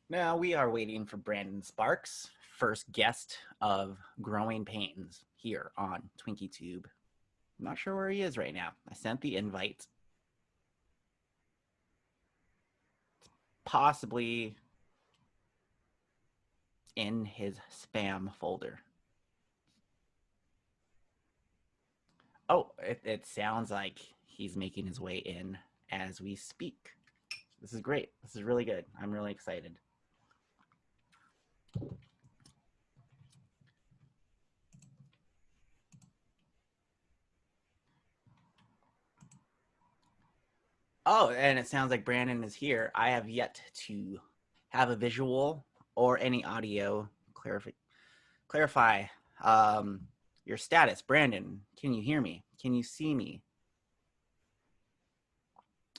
Now we are waiting for Brandon Sparks, first guest of Growing Pains here on TwinkieTube. I'm not sure where he is right now. I sent the invite. Possibly in his spam folder. Oh, it sounds like he's making his way in as we speak. This is great. This is really good. I'm really excited. Oh, and it sounds like Brandon is here. I have yet to have a visual or any audio clarify your status. Brandon, can you hear me? Can you see me?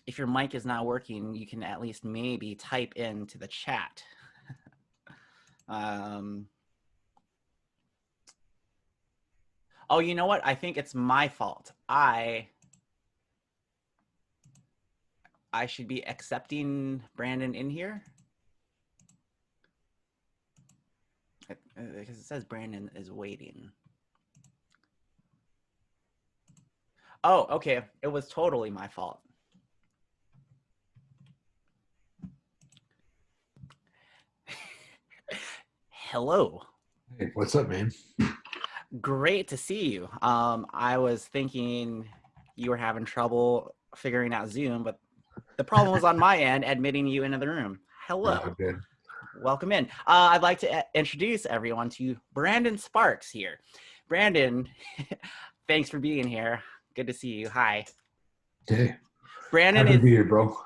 If your mic is not working, you can at least maybe type into the chat. Oh, you know what? I think it's my fault. I should be accepting Brandon in here. Because it says Brandon is waiting. Oh, okay. It was totally my fault. Hello. Hey, what's up, man? Great to see you. I was thinking you were having trouble figuring out Zoom, but the problem was on my end, admitting you into the room. Hello. Good. Welcome in. I'd like to introduce everyone to Brandon Sparks here. Brandon, thanks for being here. Good to see you. Hi. Hey. Brandon Happy to be here, bro.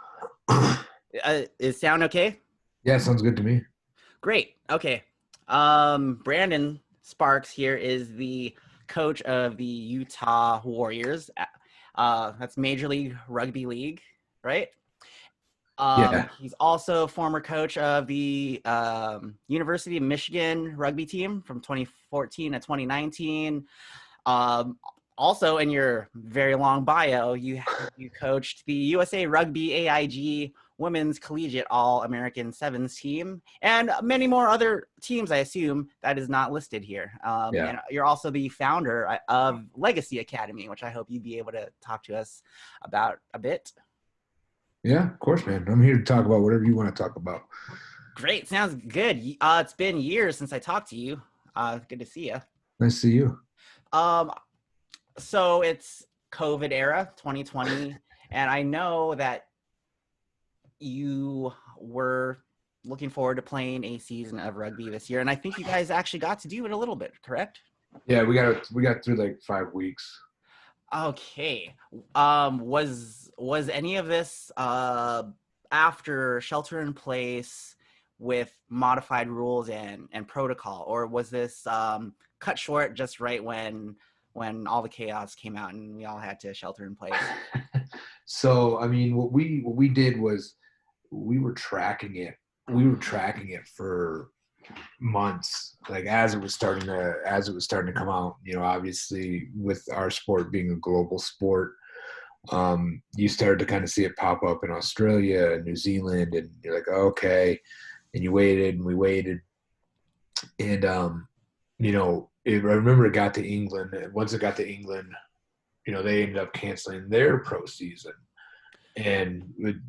Is sound okay? Yeah, sounds good to me. Great. Okay. Brandon Sparks here is the coach of the Utah Warriors. That's Major League Rugby League, right? Yeah. He's also former coach of the University of Michigan rugby team from 2014 to 2019. Also, in your very long bio, you coached the USA Rugby AIG Women's Collegiate All-American Sevens team and many more other teams, I assume, that is not listed here. Yeah. And you're also the founder of Legacy Academy, which I hope you'd be able to talk to us about a bit. Yeah, of course, man. I'm here to talk about whatever you want to talk about. Great. Sounds good. It's been years since I talked to you. Good to see you. Nice to see you. So it's COVID era, 2020, and I know that you were looking forward to playing a season of rugby this year, and I think you guys actually got to do it a little bit, correct? Yeah, we got through like 5 weeks. Okay. Was any of this after shelter in place with modified rules and protocol, or was this cut short just right when all the chaos came out and we all had to shelter in place? So, I mean, what we did was we were tracking it. We were tracking it for months, like as it was starting to come out. You know, obviously with our sport being a global sport, you started to kind of see it pop up in Australia and New Zealand, and you're like, okay, and you waited and we waited, and you know, I remember it got to England, and once it got to England, you know, they ended up canceling their pro season. And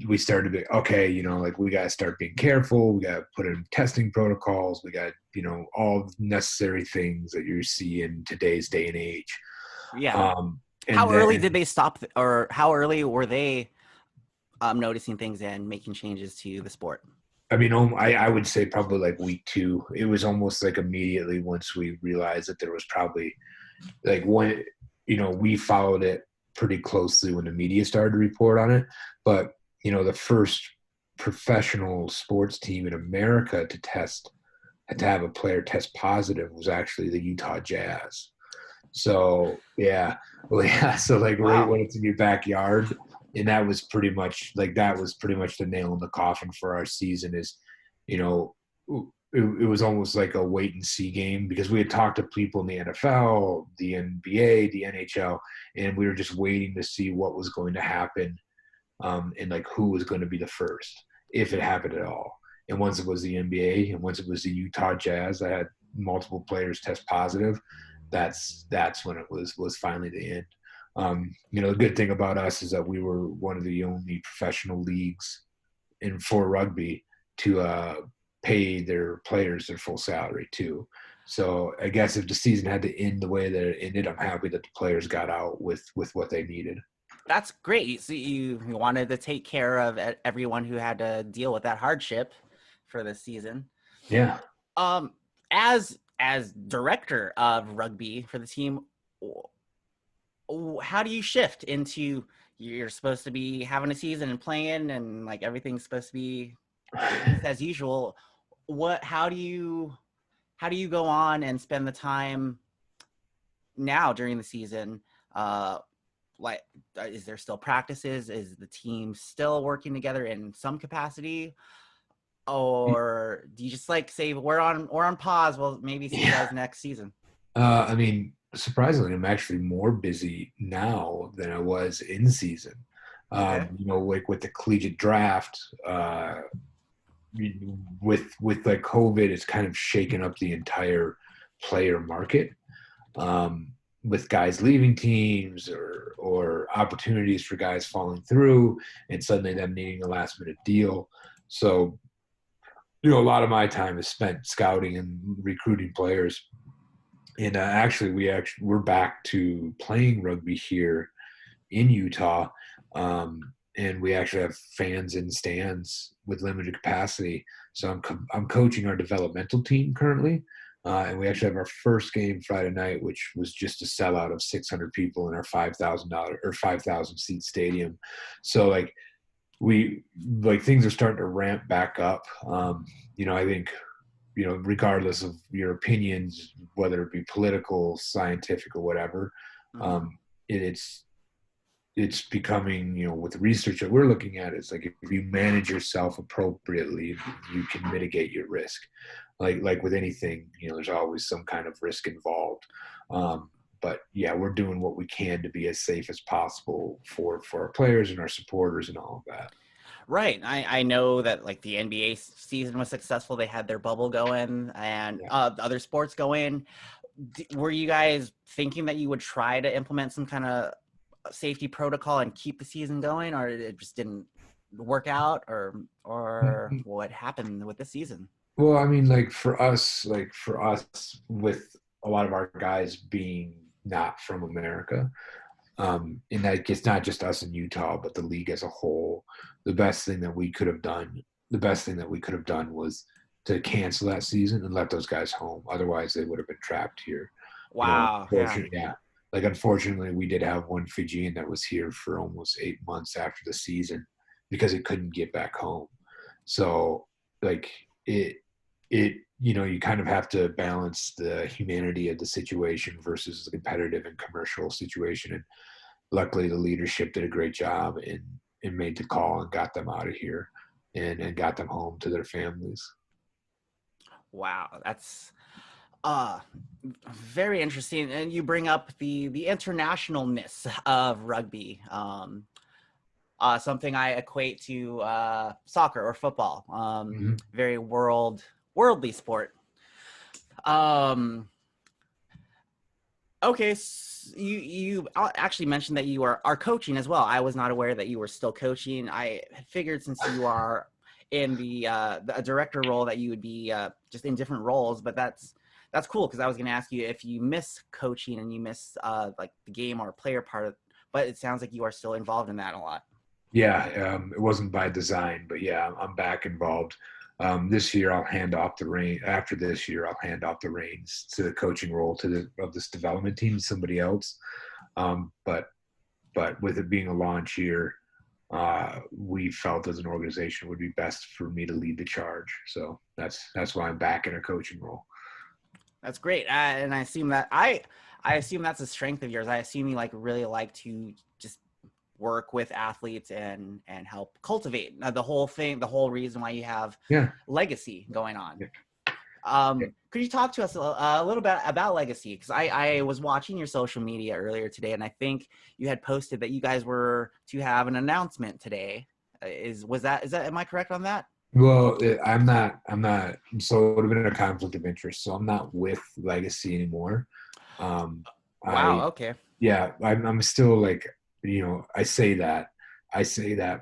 we started to be okay, you know, like we got to start being careful. We got to put in testing protocols. We got, you know, all necessary things that you see in today's day and age. Yeah. How then, early did they stop, or how early were they noticing things and making changes to the sport? I mean, I would say probably like week 2. It was almost like immediately once we realized that there was probably like when, you know, we followed it pretty closely when the media started to report on it. But, you know, the first professional sports team in America to have a player test positive was actually the Utah Jazz. So yeah, well, yeah. So like right Wow. when it's in your backyard, and that was pretty much the nail in the coffin for our season. Is, you know, it was almost like a wait and see game because we had talked to people in the NFL, the NBA, the NHL, and we were just waiting to see what was going to happen, and like who was going to be the first if it happened at all. and once it was the NBA, and once it was the Utah Jazz that had multiple players test positive, that's when it was finally the end. The good thing about us is that we were one of the only professional leagues for rugby to pay their players their full salary too. So I guess if the season had to end the way that it ended, I'm happy that the players got out with what they needed. That's great. So you wanted to take care of everyone who had to deal with that hardship for this season. Yeah. Um, as director of rugby for the team, how do you shift into you're supposed to be having a season and playing and like everything's supposed to be as usual? How do you go on and spend the time now during the season? Is there still practices? Is the team still working together in some capacity? Or do you just like say we're on pause? Well, maybe see you guys next season. I mean, surprisingly, I'm actually more busy now than I was in season. Okay. Like with the collegiate draft, with like COVID, it's kind of shaken up the entire player market. With guys leaving teams or opportunities for guys falling through and suddenly them needing a last minute deal. So, a lot of my time is spent scouting and recruiting players. And we're back to playing rugby here in Utah. And we actually have fans in stands with limited capacity. So I'm coaching our developmental team currently. And we actually have our first game Friday night, which was just a sellout of 600 people in our $5,000 or 5,000 seat stadium. So things are starting to ramp back up. I think, regardless of your opinions, whether it be political, scientific, or whatever, it's becoming, with the research that we're looking at, it's like if you manage yourself appropriately, you can mitigate your risk. Like with anything, there's always some kind of risk involved. But yeah, we're doing what we can to be as safe as possible for our players and our supporters and all of that. Right. I know that like the NBA season was successful. They had their bubble going and other sports going. Were you guys thinking that you would try to implement some kind of safety protocol and keep the season going, or it just didn't work out, or what happened with this season? Well, I mean, for us, with a lot of our guys being not from America, and that it's not just us in Utah, but the league as a whole, the best thing that we could have done was to cancel that season and let those guys home. Otherwise, they would have been trapped here. Wow. Yeah. Unfortunately, we did have one Fijian that was here for almost 8 months after the season because it couldn't get back home. So, you kind of have to balance the humanity of the situation versus the competitive and commercial situation. And luckily, the leadership did a great job and made the call and got them out of here and got them home to their families. Wow, that's very interesting. And you bring up the internationalness of rugby. Something I equate to soccer or football. Very worldly sport. Okay, so you actually mentioned that you are coaching as well. I was not aware that you were still coaching. I figured since you are in the director role that you would be just in different roles, but that's cool because I was going to ask you if you miss coaching and you miss like the game or player part of, but it sounds like you are still involved in that a lot. Yeah, it wasn't by design, but yeah, I'm back involved. This year, I'll hand off the reins. After this year, I'll hand off the reins to the coaching role of this development team to somebody else. But with it being a launch year, we felt as an organization it would be best for me to lead the charge. So that's why I'm back in a coaching role. That's great, and I assume that I assume that's a strength of yours. I assume you really like to just work with athletes and help cultivate the whole thing, the whole reason why you have legacy going on. Could you talk to us a little bit about legacy? Because I was watching your social media earlier today, and I think you had posted that you guys were to have an announcement today. Am I correct on that? Well, so it would have been a conflict of interest. So I'm not with Legacy anymore. Um, I, Wow. Okay. yeah, I'm still like, I say that,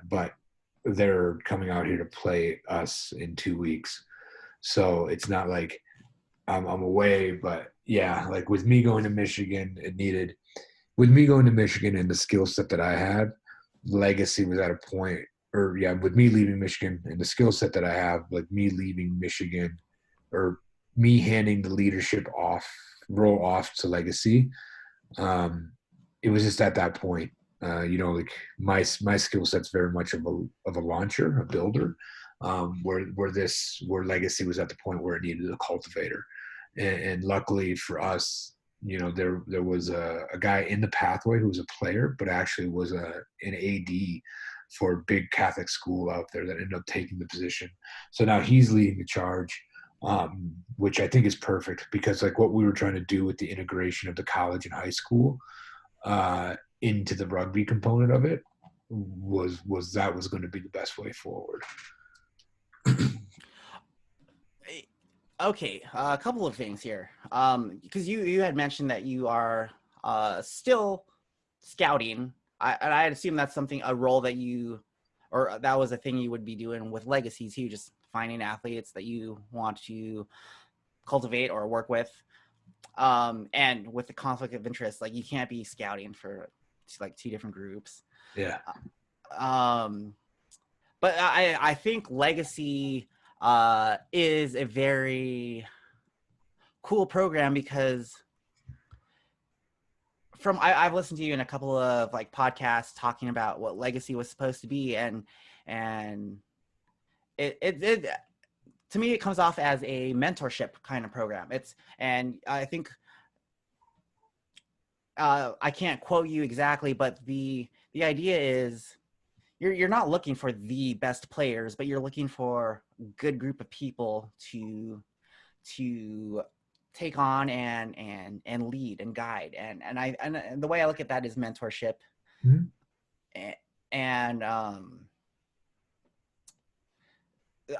but they're coming out here to play us in 2 weeks. So it's not like I'm away, but yeah, like with me going to Michigan, with me going to Michigan and the skill set that I had, Legacy was at a point, or yeah, with me leaving Michigan and the skill set that I have, like me leaving Michigan or me handing the leadership role off to Legacy. Um, it was just at that point, like my skill set's very much of a launcher, a builder, where Legacy was at the point where it needed a cultivator, and luckily for us, there was a guy in the pathway who was a player, but actually was an AD for a big Catholic school out there that ended up taking the position. So now he's leading the charge, which I think is perfect because like what we were trying to do with the integration of the college and high school into the rugby component of it was going to be the best way forward. Okay, a couple of things here. Because you had mentioned that you are still scouting. I assume that's a role that or that was a thing you would be doing with Legacy too, just finding athletes that you want to cultivate or work with. And with the conflict of interest, like you can't be scouting for like two different groups. Yeah. Um, but I think Legacy is a very cool program because I've listened to you in a couple of like podcasts talking about what Legacy was supposed to be, and it to me it comes off as a mentorship kind of program. And I think I can't quote you exactly, but the idea is you're not looking for the best players, but you're looking for a good group of people to take on and lead and guide. And the way I look at that is mentorship. Mm-hmm. And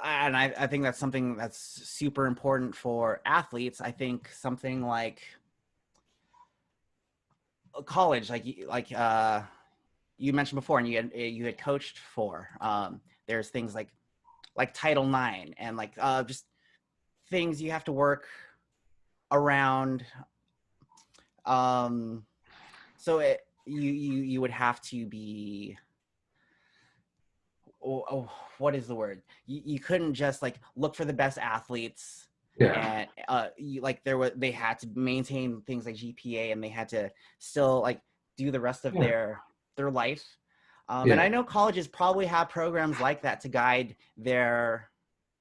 I think that's something that's super important for athletes. I think something like college, like you mentioned before, and you had coached for. There's things like Title IX and like just things you have to work around. So you would have to be. What is the word? You couldn't just like look for the best athletes, Yeah. and they had to maintain things like GPA, and they had to still like do the rest of Yeah. their life. And Yeah. I know colleges probably have programs like that to guide their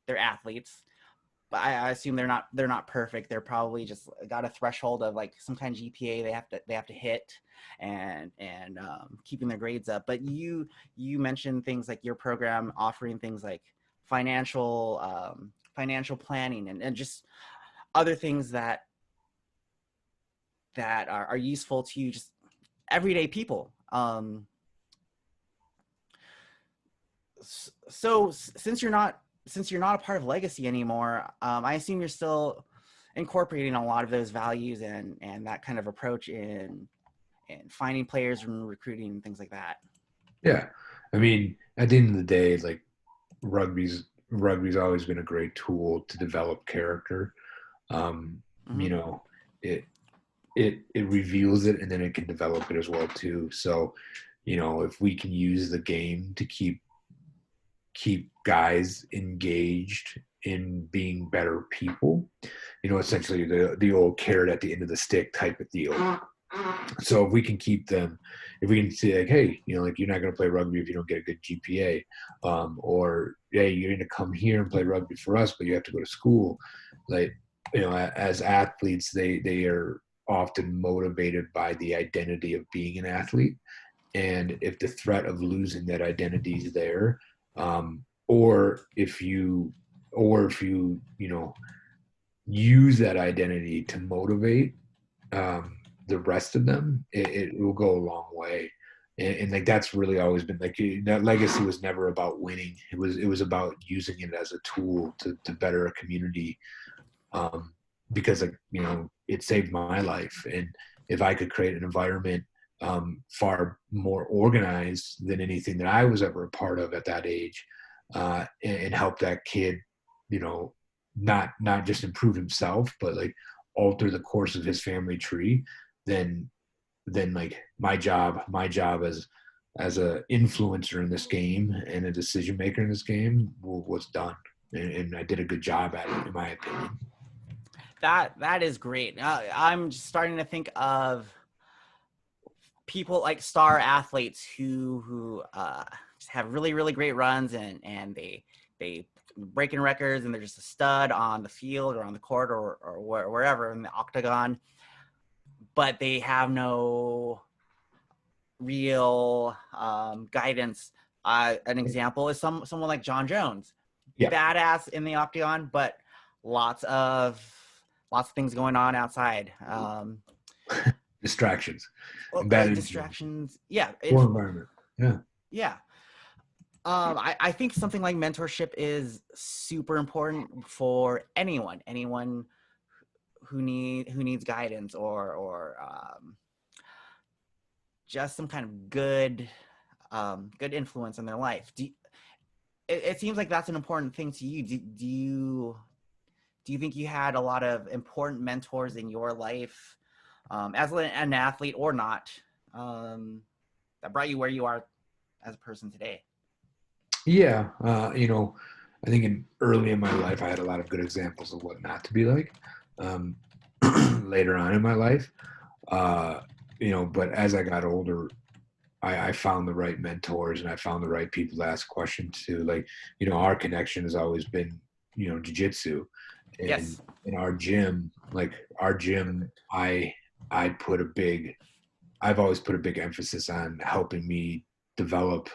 athletes, but I assume they're not perfect. They're probably just got a threshold of like some kind of GPA they have to hit, and keeping their grades up. But you mentioned things like your program offering things like financial planning and just other things that are useful to just everyday people. So since you're not a part of Legacy anymore, I assume you're still incorporating a lot of those values and that kind of approach in finding players and recruiting and things like that. Yeah. I mean, at the end of the day, like rugby's always been a great tool to develop character. Um, Mm-hmm. you know, it it reveals it and then it can develop it as well too. So, if we can use the game to keep guys engaged in being better people, essentially the old carrot at the end of the stick type of deal. So if we can say like, hey, like you're not going to play rugby if you don't get a good GPA, or hey, you're going to come here and play rugby for us, but you have to go to school. Like, as athletes, they are often motivated by the identity of being an athlete, and if the threat of losing that identity is there, or if you use that identity to motivate um, the rest of them, it will go a long way. and like that's really always been like that legacy was never about winning. It was about using it as a tool to better a community, um, because like, it saved my life. And if I could create an environment far more organized than anything that I was ever a part of at that age, and help that kid, not just improve himself, but like alter the course of his family tree, then like my job as a influencer in this game and a decision maker in this game was done, and I did a good job at it, in my opinion. That is great. I'm just starting to think of people like star athletes who just have really really great runs, and they breaking records, and they're just a stud on the field or on the court or wherever in the octagon, but they have no real guidance. An example is someone like John Jones, Yeah. badass in the octagon, but lots of things going on outside. Distractions. Distractions. Yeah. Poor environment. Yeah. Yeah. I think something like mentorship is super important for anyone who needs guidance or just some kind of good influence in their life. It seems like that's an important thing to you. Do you think you had a lot of important mentors in your life, as an athlete or not, that brought you where you are as a person today? Yeah. I think early in my life, I had a lot of good examples of what not to be like. Um, Later on in my life, but as I got older, I found the right mentors and I found the right people to ask questions to. Like, our connection has always been, jujitsu, and Yes. in our gym, I've always put a big emphasis on helping me develop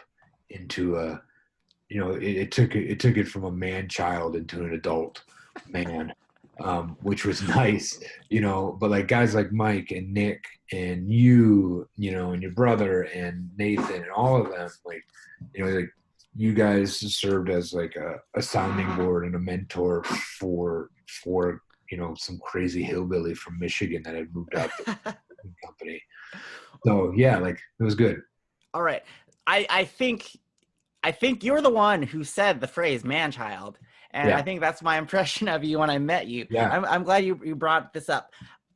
into it took it from a man child into an adult man, which was nice, but like guys like Mike and Nick and and your brother and Nathan and all of them, like you guys served as like a sounding board and a mentor for some crazy hillbilly from Michigan that had moved out to the company. So yeah, like it was good. All right. I think you're the one who said the phrase "man child," and I Yeah, think that's my impression of you when I met you. yeah, I'm glad you brought this up.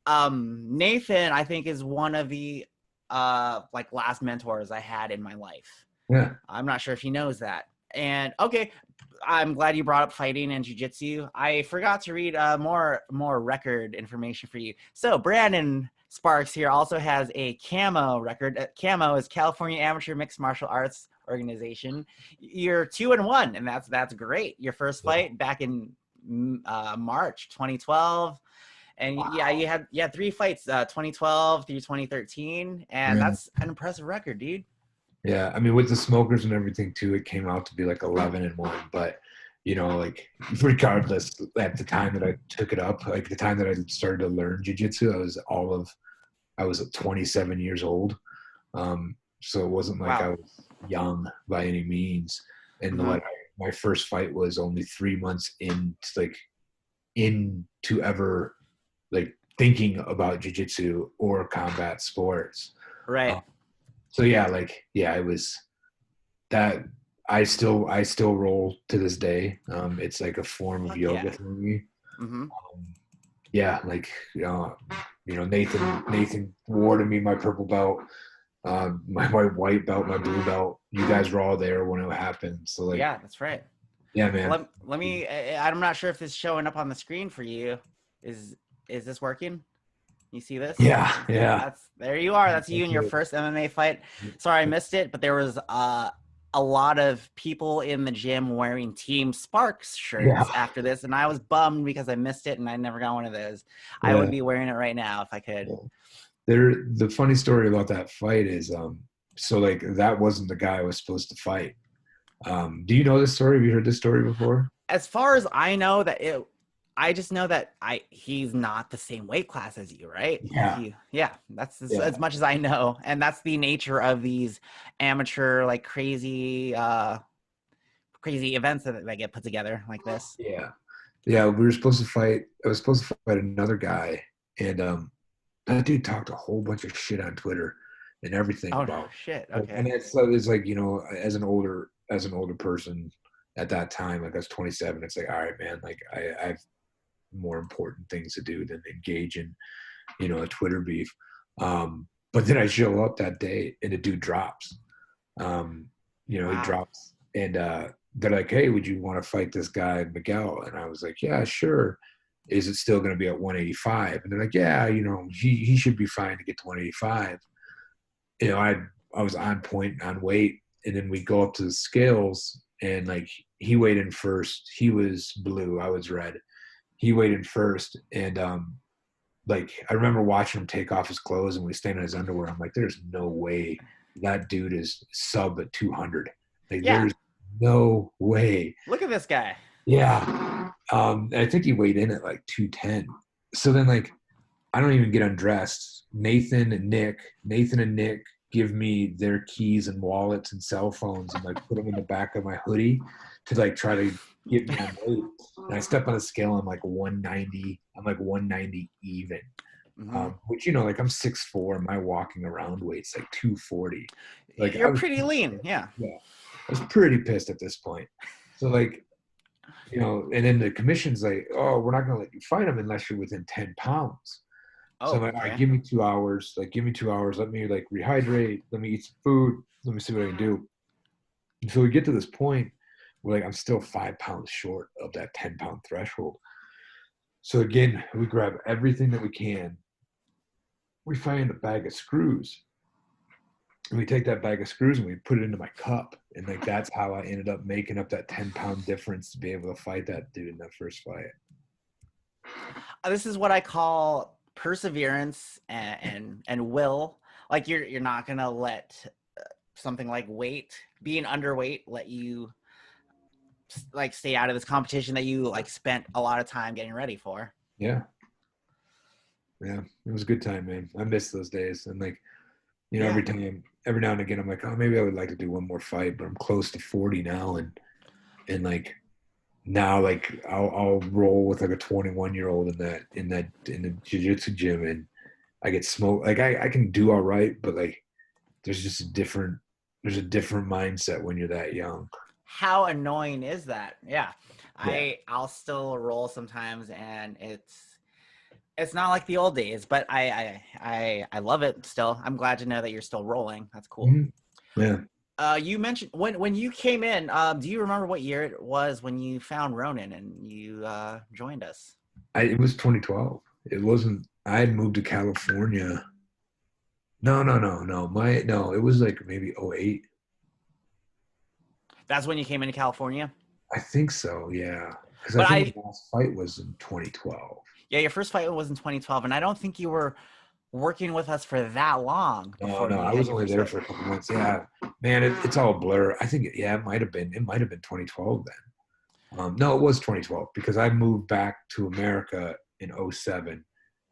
Nathan, I think, is one of the like last mentors I had in my life. yeah. I'm not sure if he knows that. And okay, I'm glad you brought up fighting and jiu-jitsu. I forgot to read more record information for you. So Brandon Sparks here also has a CAMO record. CAMO is California Amateur Mixed Martial Arts Organization. You're 2-1, and that's great. Your first fight back in March 2012. And Wow. yeah, you had 3 fights, 2012 through 2013, and Yeah. that's an impressive record, dude. Yeah, I mean, with the smokers and everything too, it came out to be like 11-1. But like regardless, at the time that I took it up, like the time that I started to learn jujitsu, I was 27 years old. So it wasn't like I Wow. was young by any means. And Mm-hmm. my first fight was only 3 months into ever like thinking about jujitsu or combat sports. Right. So yeah, it was that. I still roll to this day. It's like a form of Fuck yoga yeah. for me. Mm-hmm. Yeah, like Nathan awarded me my purple belt, my white belt, my blue belt. You guys were all there when it happened. So like, Yeah, that's right. yeah, man. Let me. I'm not sure if this is showing up on the screen for you. Is this working? You see this? Yeah, yeah. That's there you are. That's you in your first MMA fight. Sorry I missed it, but there was a lot of people in the gym wearing Team Sparks shirts Yeah, after this, and I was bummed because I missed it and I never got one of those. I would yeah. be wearing it right now if I could. The funny story about that fight is, so like that wasn't the guy I was supposed to fight. Do you know this story? Have you heard this story before? As far as I know, that I just know that he's not the same weight class as you, right? Yeah. Yeah, that's Yeah. as much as I know, and that's the nature of these amateur, like crazy events that get put together like this. Yeah. Yeah. We were supposed to fight. I was supposed to fight another guy, and that dude talked a whole bunch of shit on Twitter and everything Oh about, shit. like, Okay. and it's like, as an older person at that time, like I was 27. It's like, all right, man, like I have more important things to do than engage in, a Twitter beef. But then I show up that day and the dude drops. Um, he Wow. drops, and they're like, "Hey, would you want to fight this guy Miguel?" And I was like, "Yeah, sure." Is it still going to be at 185? And they're like, "Yeah, he should be fine to get to 185." I was on point on weight, and then we go up to the scales, and like he weighed in first. He was blue, I was red. He weighed in first, and like I remember watching him take off his clothes and we stand in his underwear. I'm like, there's no way that dude is sub at 200. Like, Yeah. there's no way. Look at this guy. Yeah. I think he weighed in at like 210. So then, like, I don't even get undressed. Nathan and Nick give me their keys and wallets and cell phones and like put them in the back of my hoodie to like try to get me on weight. And I step on the scale, I'm like 190. I'm like 190 even. Mm-hmm. Which, like I'm 6'4", my walking around weight's like 240. Like I You're was, pretty lean. Yeah. yeah, I was pretty pissed at this point. So like, and then the commission's like, oh, we're not gonna let you fight him unless you're within 10 pounds. So I'm Oh, like, all right, okay. give me 2 hours. Like, give me 2 hours. Let me like rehydrate. Let me eat some food. Let me see what I can do. And so we get to this point where like I'm still 5 pounds short of that 10-pound threshold. So again, we grab everything that we can. We find a bag of screws. And we take that bag of screws and we put it into my cup. And like that's how I ended up making up that 10-pound difference to be able to fight that dude in that first fight. This is what I call perseverance and will. Like you're not gonna let something like weight, being underweight, let you like stay out of this competition that you like spent a lot of time getting ready for. Yeah. Yeah. It was a good time, man. I miss those days. And like, Yeah. every now and again, I'm like, oh, maybe I would like to do one more fight, but I'm close to 40 now. And like, now, like I'll roll with like a 21-year-old in the jiu-jitsu gym, and I get smoked. Like I can do all right, but like there's a different mindset when you're that young. How annoying is that? Yeah. Yeah. I'll still roll sometimes and it's not like the old days, but I love it still. I'm glad to know that you're still rolling. That's cool. Mhm. Yeah. You mentioned when you came in, do you remember what year it was when you found Ronin and you joined us? It was 2012. It wasn't. I had moved to California. No, no, no, no. No. It was like maybe '08. That's when you came into California? I think so. Yeah, because I But think my last fight was in 2012. yeah, your first fight was in 2012, and I don't think you were working with us for that long No, before no, you I had was your only first there fight. for a couple months. Yeah, man, it's all a blur. I think, yeah, it might have been. It might have been 2012 then. No, it was 2012 because I moved back to America in '07.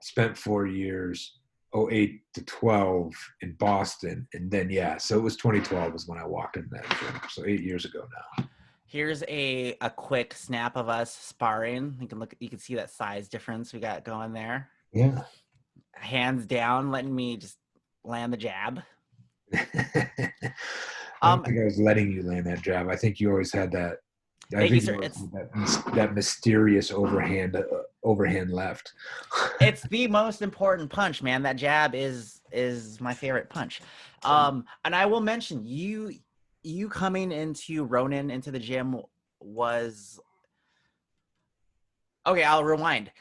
Spent 4 years, '08 to 12 in Boston, and then yeah, so it was 2012 was when I walked in that gym. So 8 years ago now. Here's a quick snap of us sparring. You can see that size difference we got going there. Yeah. Hands down, letting me just land the jab. I don't Um, think I was letting you land that jab. I think you always had that. I Thank you, think you sir. always had that mysterious overhand left. It's the most important punch, man. That jab is my favorite punch. And I will mention you coming into Ronin into the gym was okay. I'll rewind.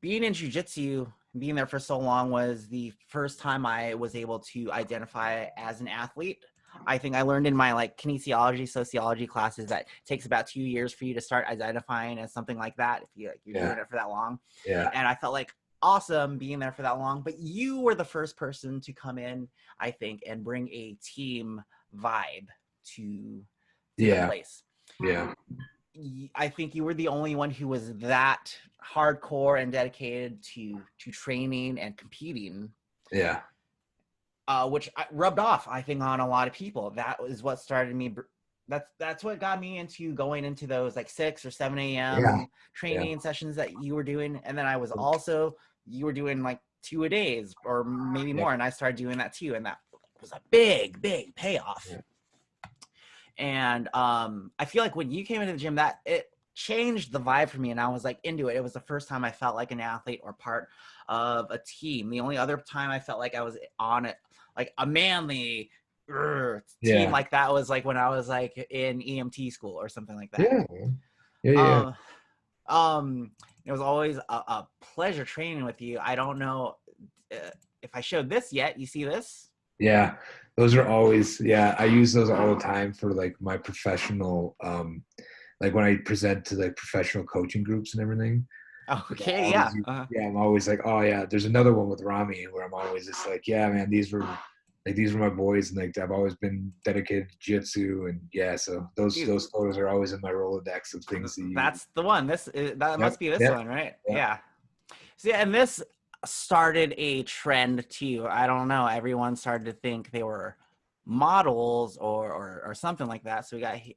Being in jujitsu, being there for so long was the first time I was able to identify as an athlete. I think I learned in my like kinesiology, sociology classes that it takes about 2 years for you to start identifying as something like that if you're Yeah, doing it for that long. yeah, And I felt like awesome being there for that long. But you were the first person to come in, I think, and bring a team vibe to the yeah, place. yeah. I think you were the only one who was that hardcore and dedicated to training and competing. Yeah. Which rubbed off, I think, on a lot of people. That was what started me. That's what got me into going into those like 6 or 7 Yeah. a.m. Yeah. training sessions that you were doing, and then you were doing like 2 a days or maybe Yep. more, and I started doing that too, and that was a big payoff. Yeah. And I feel like when you came into the gym, that it changed the vibe for me, and I was like into it. It was the first time I felt like an athlete or part of a team. The only other time I felt like I was on it, like a manly team Yeah. like that, was like when I was like in EMT school or something like that. Yeah. Yeah. Yeah. Um, um, it was always a pleasure training with you. I don't know if I showed this yet. You see this? Yeah, those are always, yeah, I use those all the time for like my professional, like when I present to like professional coaching groups and everything. Like, I Okay, always yeah. yeah, I'm always like, oh yeah, there's another one with Rami where I'm always just like, yeah, man, these were my boys, and like I've always been dedicated to jiu-jitsu, and yeah, so those photos are always in my Rolodex of things that you. That's the one. That Yep, must be this yep, one, right? yep. Yeah. See, and this started a trend too. I don't know. Everyone started to think they were models or something like that. So we got I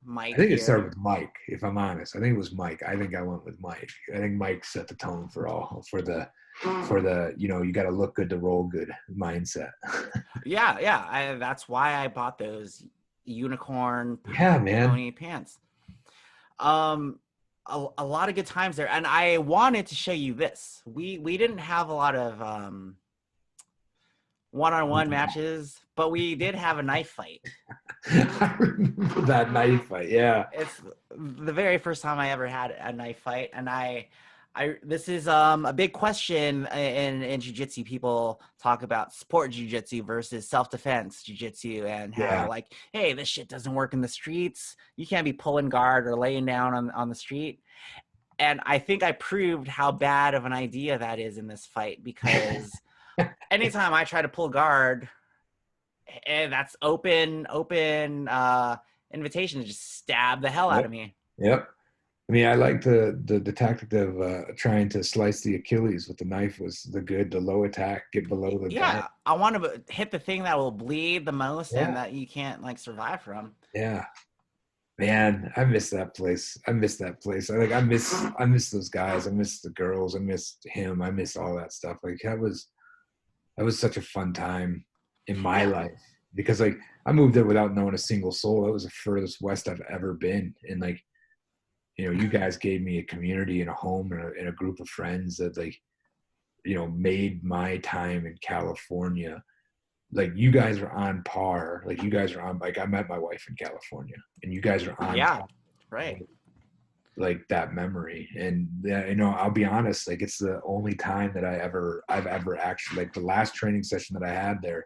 Mike think it started here. with Mike, if I'm honest. I think it was Mike. I think I went with Mike. I think Mike set the tone for the you got to look good to roll good mindset. Yeah, yeah. That's why I bought those unicorn Yeah, man. pony pants. Um, a lot of good times there, and I wanted to show you this. We didn't have a lot of one-on-one matches, but we did have a knife fight. I remember that knife fight. Yeah. It's the very first time I ever had a knife fight, and this is a big question in jiu-jitsu. People talk about sport jiu-jitsu versus self-defense jiu-jitsu, and how Yeah. like, hey, this shit doesn't work in the streets. You can't be pulling guard or laying down on the street. And I think I proved how bad of an idea that is in this fight, because anytime I try to pull guard, and that's open invitation to just stab the hell out Yep. of me. Yep. I mean, I like the tactic of trying to slice the Achilles with the knife was the low attack, get below the guard. Yeah, I want to hit the thing that will bleed the most and Yeah. that you can't like survive from. Yeah. Man, I miss that place. I miss that place. I miss those guys. I miss the girls. I miss him. I miss all that stuff. Like that was such a fun time in my Yeah, life because like I moved there without knowing a single soul. That was the furthest west I've ever been. And like, you guys gave me a community and a home and a group of friends that like, made my time in California. Like you guys are on par. Like you guys are on, like I met my wife in California and you guys are on yeah, par, right. like that memory. And I'll be honest, like it's the only time that I've ever actually, like the last training session that I had there,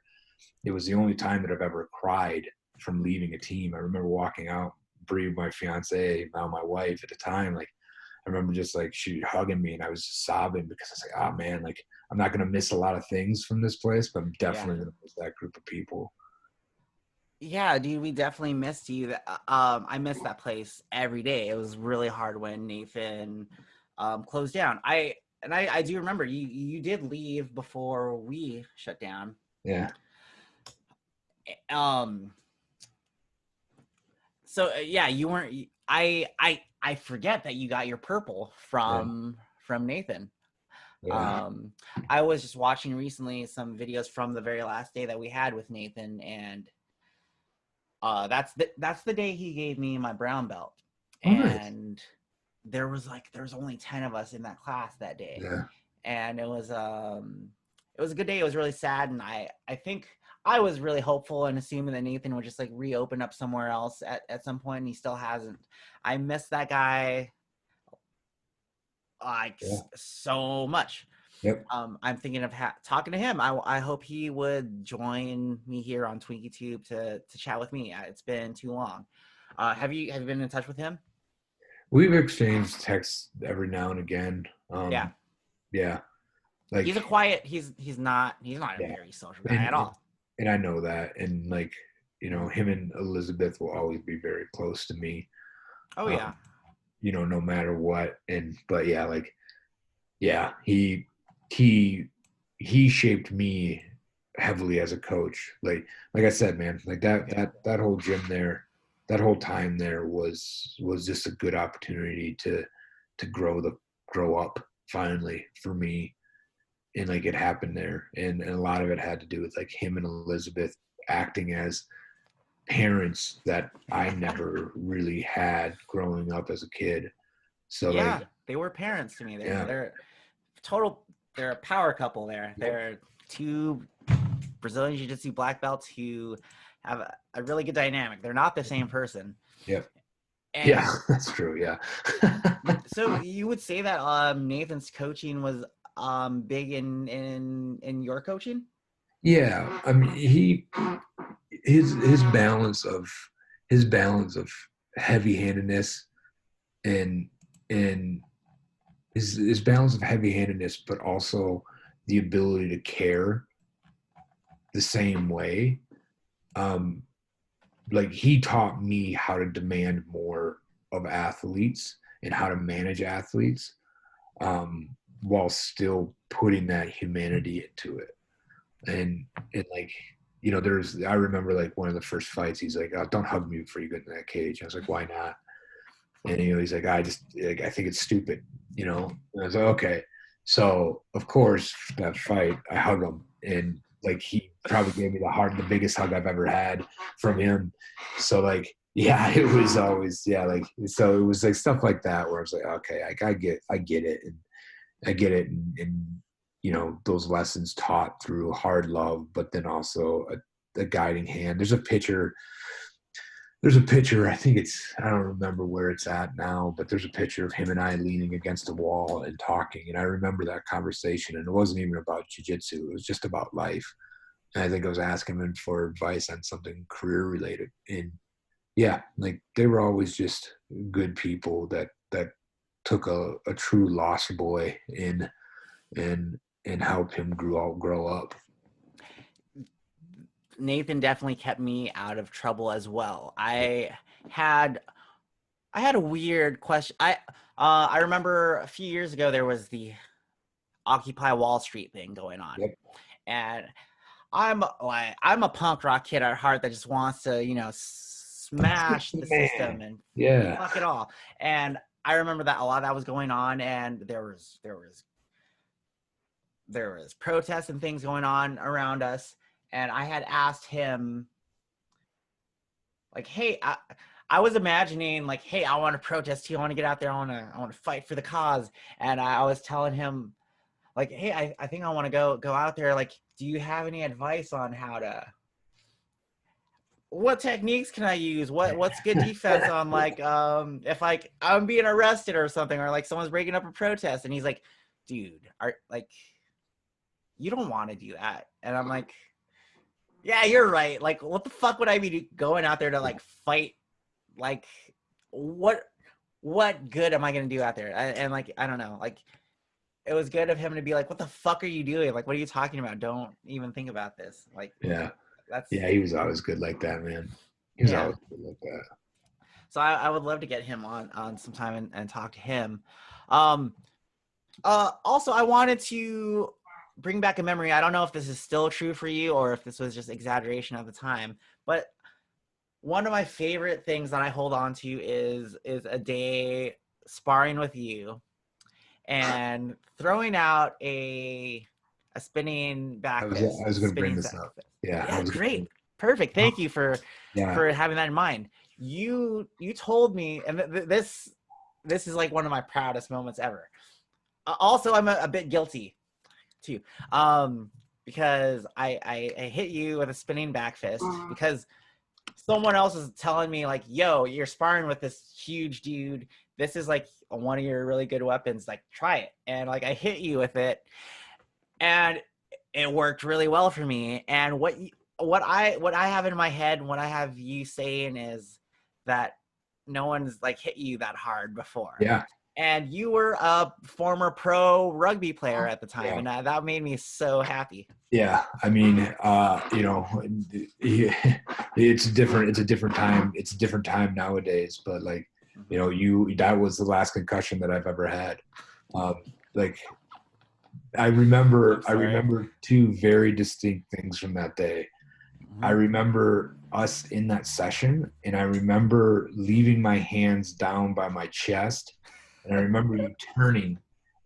it was the only time that I've ever cried from leaving a team. I remember walking out, Bree, my fiance, now my wife at the time, like I remember just like she hugging me and I was just sobbing because I was like, oh man, like I'm not gonna miss a lot of things from this place, but I'm Yeah, definitely gonna miss that group of people. yeah, dude, we definitely missed you. I missed that place every day. It was really hard when Nathan closed down. I do remember you did leave before we shut down. Yeah. Um, so yeah, you weren't. I forget that you got your purple Yeah. from Nathan. Yeah. Um, I was just watching recently some videos from the very last day that we had with Nathan, and that's the day he gave me my brown belt. Oh, nice. And there was only 10 of us in that class that day, Yeah. and it was a good day. It was really sad, and I think I was really hopeful and assuming that Nathan would just like reopen up somewhere else at some point, and he still hasn't. I miss that guy like Yeah. so much. Yep. I'm thinking of talking to him. I hope he would join me here on TwinkyTube to chat with me. It's been too long. Have you been in touch with him? We've exchanged texts every now and again. Yeah, Yeah. he's a Like, quiet. He's not a yeah. very social guy at And, and, all. and I know that. And like, him and Elizabeth will always be very close to me. Oh Um, yeah, no matter what. But yeah, like, yeah, he shaped me heavily as a coach. Like I said, man, like that whole gym there, that whole time there was just a good opportunity to grow up finally for me. And like it happened there. And a lot of it had to do with like him and Elizabeth acting as parents that I never really had growing up as a kid. So like, Yeah, they were parents to me. yeah. They're total. They're a power couple there. Yep. They're two Brazilian Jiu-Jitsu black belts who have a really good dynamic. They're not the same person. Yep. And Yeah, that's true. Yeah. so you would say that Nathan's coaching was big in your coaching? Yeah. I mean, his balance of heavy-handedness and and his balance of heavy-handedness, but also the ability to care the same way. Um, like he taught me how to demand more of athletes and how to manage athletes, while still putting that humanity into it. And like, there's I remember like one of the first fights, he's like, oh, don't hug me before you get in that cage. I was like, why not? And he's like, I think it's stupid, And I was like, okay. So of course that fight, I hug him, and like he probably gave me the biggest hug I've ever had from him. So like, yeah, it was always, yeah, like, so it was like stuff like that where I was like, okay, I get it, and I get it, and those lessons taught through hard love, but then also a guiding hand. There's a picture, I think I don't remember where it's at now, but there's a picture of him and I leaning against a wall and talking. And I remember that conversation, and it wasn't even about jiu-jitsu. It was just about life. And I think I was asking him for advice on something career related. And yeah, like they were always just good people that took a true lost boy in and helped him grow up. Nathan definitely kept me out of trouble as well. Had I had a weird question. I remember a few years ago there was the Occupy Wall Street thing going on, Yep. and I'm a punk rock kid at heart that just wants to smash the system Man. and Yeah. fuck it all. And I remember that a lot of that was going on, and there was protests and things going on around us. And I had asked him, like, hey, I was imagining, like, hey, I want to protest too. I want to get out there. I want to fight for the cause. And I was telling him, like, hey, I think I want to go out there. Like, do you have any advice on what techniques can I use? What's good defense on, like, if like I'm being arrested or something, or like someone's breaking up a protest? And he's like, dude, you don't want to do that. And I'm like, yeah, you're right. Like, what the fuck would I be going out there to like fight? Like, what good am I gonna do out there? And like, I don't know. Like, it was good of him to be like, what the fuck are you doing? Like, what are you talking about? Don't even think about this. Like, Yeah. that's Yeah, he was always good like that, man. He was yeah. always good like that. So I would love to get him on sometime and talk to him. Um, also, I wanted to bring back a memory. I don't know if this is still true for you or if this was just exaggeration of the time, but one of my favorite things that I hold on to is a day sparring with you and throwing out a spinning I back was fist. I was going to bring Spinning this back up. fist. Yeah, I Yeah, was great. going Perfect. to. Thank you for Yeah. having that in mind. You told me, and this is like one of my proudest moments ever. Also, I'm a bit guilty too, because I hit you with a spinning back fist because someone else is telling me, like, yo, you're sparring with this huge dude. This is like one of your really good weapons. Like, try it. And like, I hit you with it, and it worked really well for me. And what I have in my head, and what I have you saying is that no one's like hit you that hard before. Yeah. And you were a former pro rugby player at the time, Yeah. and that made me so happy. Yeah. I mean, it's different. It's a different time. It's a different time nowadays, but like, You know, that was the last concussion that I've ever had. Like I remember two very distinct things from that day. I Mm-hmm. remember us in that session, and I remember leaving my hands down by my chest, and I remember you turning,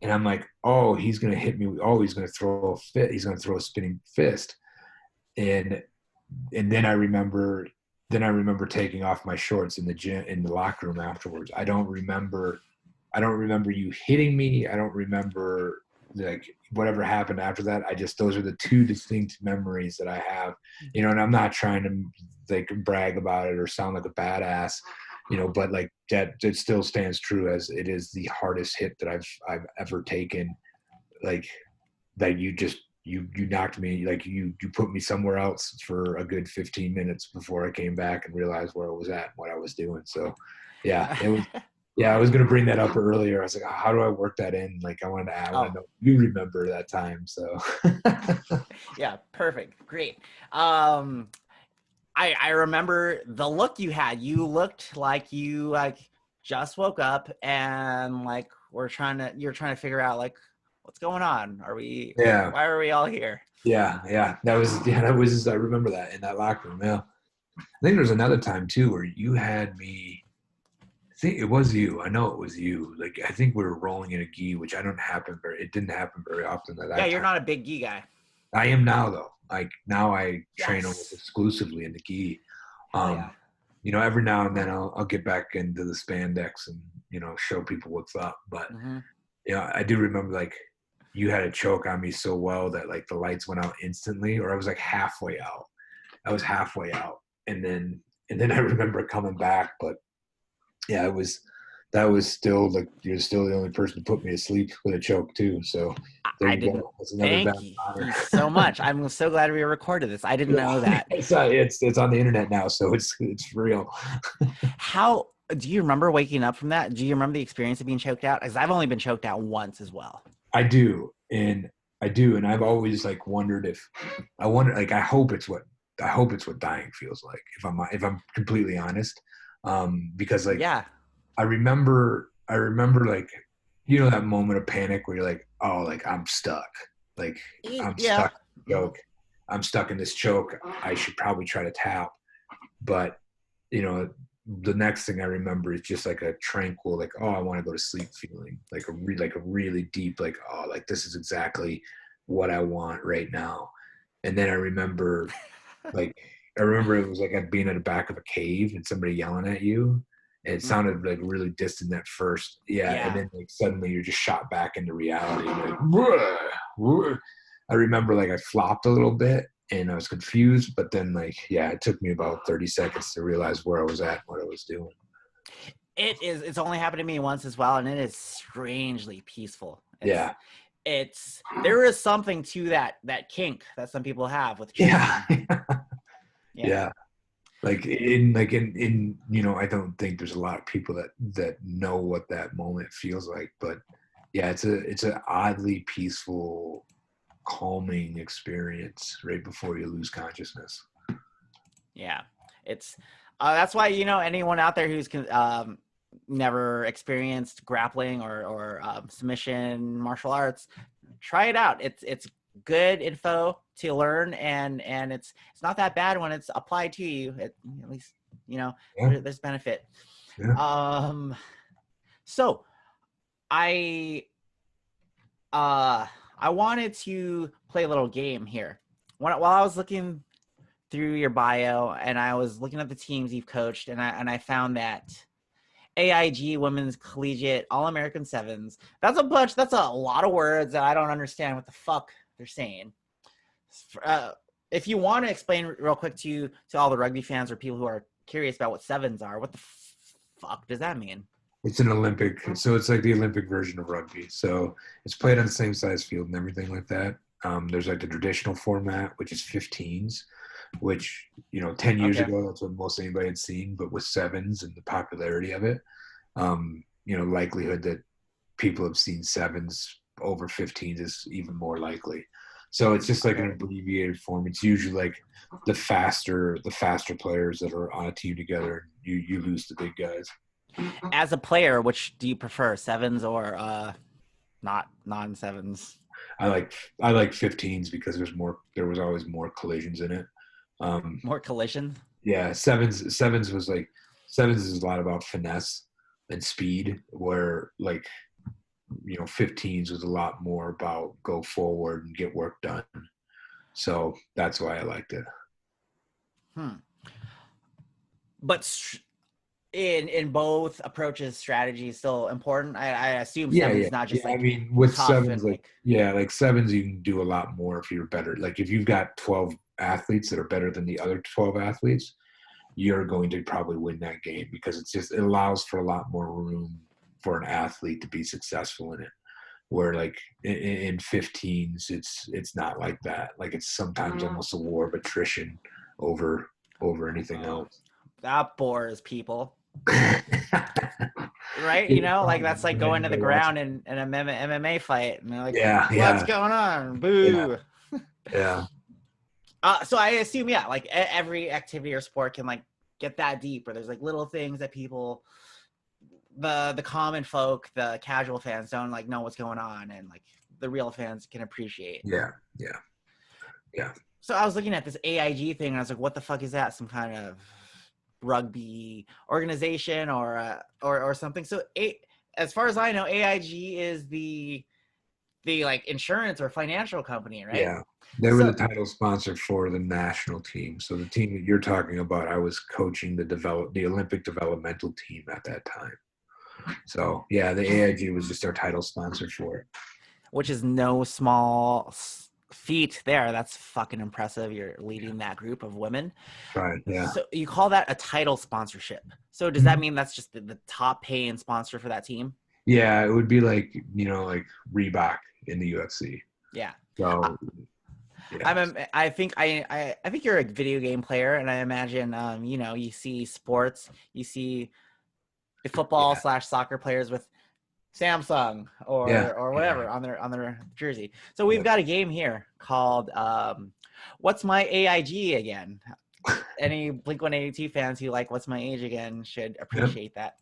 and I'm like, oh, he's gonna hit me. Oh, he's gonna throw a fit. He's gonna throw a spinning fist, and then I remember taking off my shorts in the gym in the locker room afterwards. I don't remember you hitting me. I don't remember like whatever happened after that. I just those are the two distinct memories that I have. You know, and I'm not trying to like brag about it or sound like a badass, you know, but like that it still stands true as it is the hardest hit that I've ever taken. Like that you knocked me like you put me somewhere else for a good 15 minutes before I came back and realized where I was at and what I was doing. So yeah, it was yeah, I was gonna bring that up earlier. I was like, oh, how do I work that in? Like I want to Oh, know you remember that time. So yeah, perfect, great. I remember the look you had. You looked like you like just woke up and like you're trying to figure out like what's going on. Are we yeah, why are we all here? that was I remember that in that locker room. Yeah. I think there was another time too where you had me I think it was you. I know it was you. Like I think we were rolling in a gi, which it didn't happen very often at Yeah, that you're time. not a big gi guy. I am now though. Like now I train almost Yes. exclusively in the gi. Hell yeah. Um, you know, every now and then I'll get back into the spandex and, you know, show people what's up. But Mm-hmm. you know, I do remember like you had a choke on me so well that like the lights went out instantly, or I was like halfway out. I was halfway out. And then I remember coming back, but yeah, that was still like you're still the only person to put me to sleep with a choke too. So there I you didn't go. That's another thank bad honor. you so much. I'm so glad we recorded this. I didn't know Yeah, that. it's on the internet now, so it's real. How do you remember waking up from that? Do you remember the experience of being choked out? Because I've only been choked out once as well. I do, and I do, and I've always like wondered if I wonder like I hope it's what dying feels like if I'm completely honest, because like Yeah. I remember like you know that moment of panic where you're like oh like I'm stuck like I'm Yeah. stuck in this choke I'm stuck in this choke I should probably try to tap but you know the next thing I remember is just like a tranquil like oh I want to go to sleep feeling like like a really deep like oh like this is exactly what I want right now and then like I remember it was like I'd being at the back of a cave and somebody yelling at you. And it sounded like really distant at first. Yeah. And Yeah. then like suddenly you're just shot back into reality. Like, "Whoa, whoa." I remember like I flopped a little bit and I was confused, but then like, yeah, it took me about 30 seconds to realize where I was at and what I was doing. It's only happened to me once as well, and it is strangely peaceful. Yeah. It's there is something to that kink that some people have with Yeah. choking. Yeah. Yeah. In you know I don't think there's a lot of people that know what that moment feels like but yeah it's an oddly peaceful calming experience right before you lose consciousness. Yeah. It's that's why anyone out there who's never experienced grappling or submission martial arts, try it out. It's good info to learn, and it's not that bad when it's applied to you. At least Yeah, there's benefit. yeah. Um, so I I wanted to play a little game here. While I was looking through your bio and I was looking at the teams you've coached, and I found that AIG Women's Collegiate All-American Sevens. That's a lot of words that I don't understand what the fuck they're saying. If you want to explain real quick to all the rugby fans or people who are curious about what sevens are, what the fuck does that mean? It's an Olympic, so it's like the Olympic version of rugby. So it's played on the same size field and everything like that. There's like the traditional format, which is 15s, which 10 years Okay. ago that's what most anybody had seen. But with sevens and the popularity of it, likelihood that people have seen sevens over 15s is even more likely. So it's just like Okay. an abbreviated form. It's usually like the faster players that are on a team together. You lose the big guys. As a player, which do you prefer, sevens or not non-sevens? I like 15s because there was always more collisions in it. Um, More collisions? yeah, sevens is a lot about finesse and speed, where like 15s was a lot more about go forward and get work done. So that's why I liked it. Hmm. But in both approaches, strategy is still important. I assume Yeah, sevens yeah, is not just yeah. I like mean, with tough sevens, and like like yeah, like sevens, you can do a lot more if you're better. Like if you've got 12 athletes that are better than the other 12 athletes, you're going to probably win that game because it allows for a lot more room for an athlete to be successful in it. Where like in 15s, it's not like that. Like it's sometimes almost a war of attrition over anything else. that bores people. Yeah, Right? Like that's like going to the ground in a MMA fight, and they're like, yeah, "What's yeah, going on? yeah, Boo!" yeah, So I assume, yeah, like every activity or sport can like get that deep, or there's like little things that people, the common folk, the casual fans don't like know what's going on, and like the real fans can appreciate. yeah, yeah, yeah. So I was looking at this AIG thing, and I was like, "What the fuck is that? Some kind of rugby organization or something?" So as far as I know, AIG is the like insurance or financial company, right? Yeah, they were the So title sponsor for the national team. So the team that you're talking about, I was coaching the Olympic developmental team at that time. So yeah, the AIG was just our title sponsor for it. which is no small feat there. That's fucking impressive. You're leading that group of women. Right. Yeah. So you call that a title sponsorship. So does that mean that's just the top paying sponsor for that team? Yeah, it would be like like Reebok in the UFC. Yeah. So yeah, I think you're a video game player, and I imagine you see sports, you see the football yeah, slash soccer players with Samsung yeah, or yeah, whatever on their jersey. So we've yeah. got a game here called What's My AIG Again? Any Blink-182 fans who like What's My Age Again should Yep. appreciate that.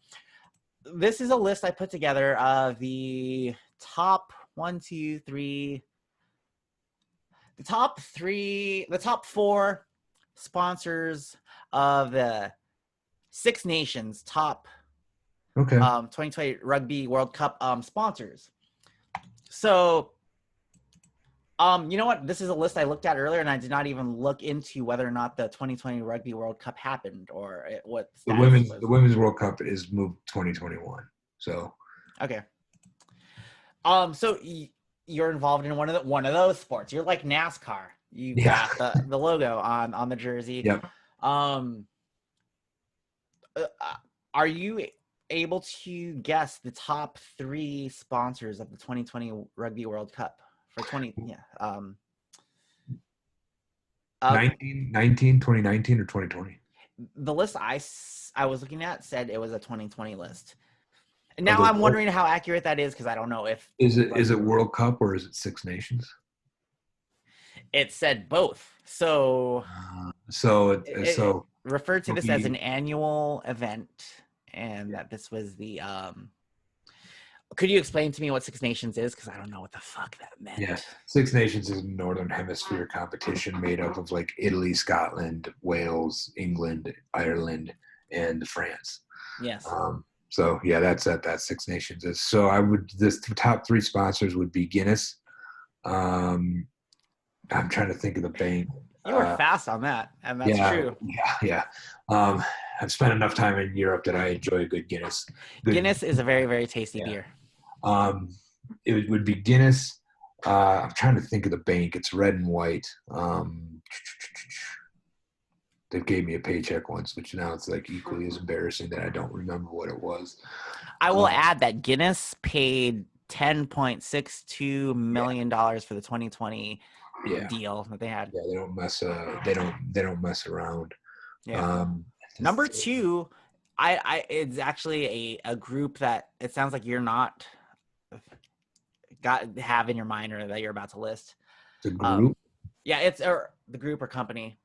This is a list I put together of the top one, two, three, the top four sponsors of the Six Nations top Okay. 2020 Rugby World Cup sponsors. So, you know what? This is a list I looked at earlier, and I did not even look into whether or not the 2020 Rugby World Cup happened or what status it The was. women's World Cup is moved 2021. So Okay. So you're involved in one of those sports. You're like NASCAR. You've yeah, got the logo on the jersey. yep. Um, are you able to guess the top three sponsors of the 2020 Rugby World Cup for 20? Yeah. Uh, 2019 or 2020 the list I was looking at said it was a 2020 list. And of now the I'm world. wondering how accurate that is because I don't know if Is Rugby it World. World Cup or is it Six Nations? It said both. So it So referred to it'll this as an be annual event, and yeah, that this was the. Could you explain to me what Six Nations is? Because I don't know what the fuck that yeah. meant. Six Nations is a Northern Hemisphere competition made up of like Italy, Scotland, Wales, England, Ireland, and France. Yes. So yeah, that Six Nations is. So I would the top three sponsors would be Guinness. Um, I'm trying to think of the bank. You were Uh, fast on that, and that's yeah, true. yeah, yeah. I've spent enough time in Europe that I enjoy a good Guinness. Good, Guinness is a very, very tasty yeah. beer. Um, it would be Guinness. I'm trying to think of the bank. It's red and white. They gave me a paycheck once, which now it's like equally as embarrassing that I don't remember what it was. I will Um, add that Guinness paid $10.62 yeah, million for the 2020 yeah, deal that they had. yeah. They don't mess. They don't mess around. Yeah. Um, Number two, it's actually a group that it sounds like you're not have in your mind or that you're about to list. the group. Yeah, it's the group or company.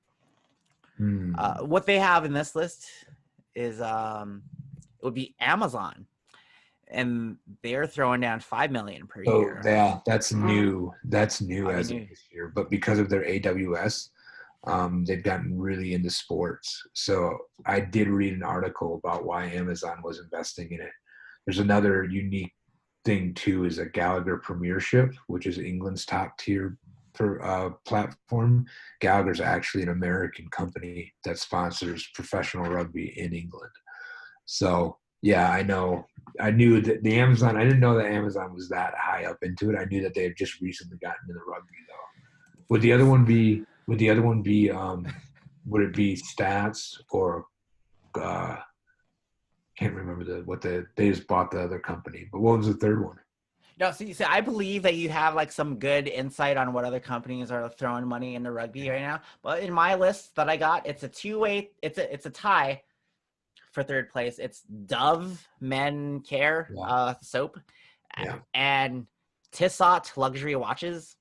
Hmm. What they have in this list is it would be Amazon, and they're throwing down $5 million per So year. yeah, that's new. That's new I as of knew. this year. But because of their AWS, they've gotten really into sports. So I did read an article about why Amazon was investing in it. There's another unique thing too, is a Gallagher Premiership, which is England's top tier platform. Gallagher's actually an American company that sponsors professional rugby in England. So yeah, I know. I knew that the Amazon. I didn't know that Amazon was that high up into it. I knew that they had just recently gotten into rugby though. Would the other one be? Would the other one be? Would it be stats or? Uh, can't remember what they just bought the other company. But what was the third one? No, see, I believe that you have like some good insight on what other companies are throwing money into rugby right now. But in my list that I got, it's a two-way. It's a tie for third place. It's Dove Men Care Yeah, soap, yeah, and Tissot luxury watches.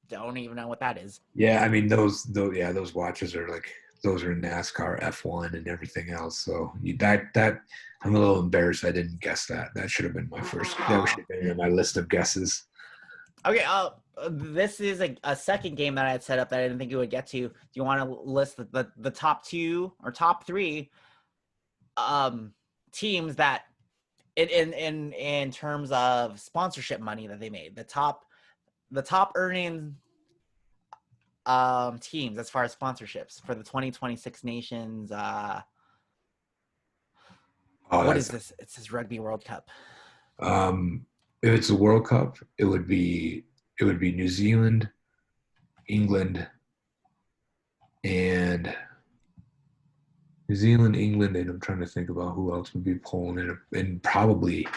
Don't even know what that is. yeah. I mean those watches are like those are NASCAR F1 and everything else. So that I'm a little embarrassed I didn't guess that. That should have been my first. That should have been in my list of guesses. Okay, this is a second game that I had set up that I didn't think you would get to. Do you want to list the top two or top three teams that in terms of sponsorship money that they made, the top earning teams as far as sponsorships for the 2026 Nations Oh, what is that's this? It says Rugby World Cup. um, if it's a World Cup, it would be New Zealand, England, and New Zealand, England, and I'm trying to think about who else would be pulling in, and probably it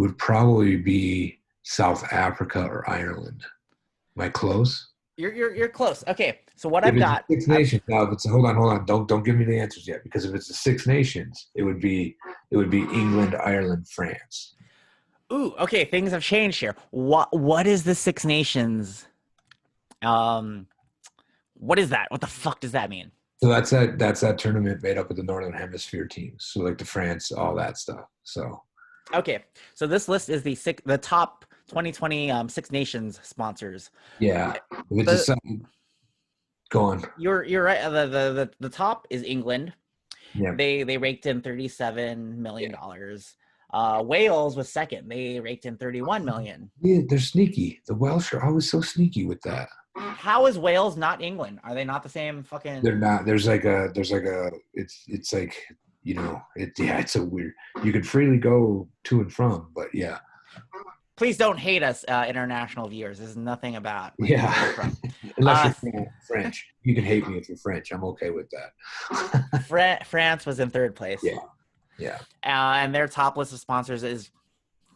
would probably be South Africa or Ireland. Am I close? You're close. Okay, so what If I've it's got, Six Nations, now if it's hold on, don't give me the answers yet, because if it's the Six Nations, it would be England, Ireland, France. okay, things have changed here. What is the Six Nations? Um, what is that? What the fuck does that mean? So that's that tournament made up of the Northern Hemisphere teams. So like the France, all that stuff. So Okay, so this list is the top 2020 Six Nations sponsors. yeah, if it's a The second, go on. you're right. The top is England. Yeah, They raked in $37 yeah, million. Wales was second. They raked in 31 million. yeah. They're sneaky. The Welsh are always so sneaky with that. How is Wales not England? Are they not the same They're fucking? not. There's like a. It's like yeah. It's a weird. You can freely go to and from, but yeah, Please don't hate us, international viewers. This is nothing about like where we're yeah. from. Unless Uh, you're French, you can hate me if you're French. I'm okay with that. France was in third place, Yeah, yeah, and their top list of sponsors is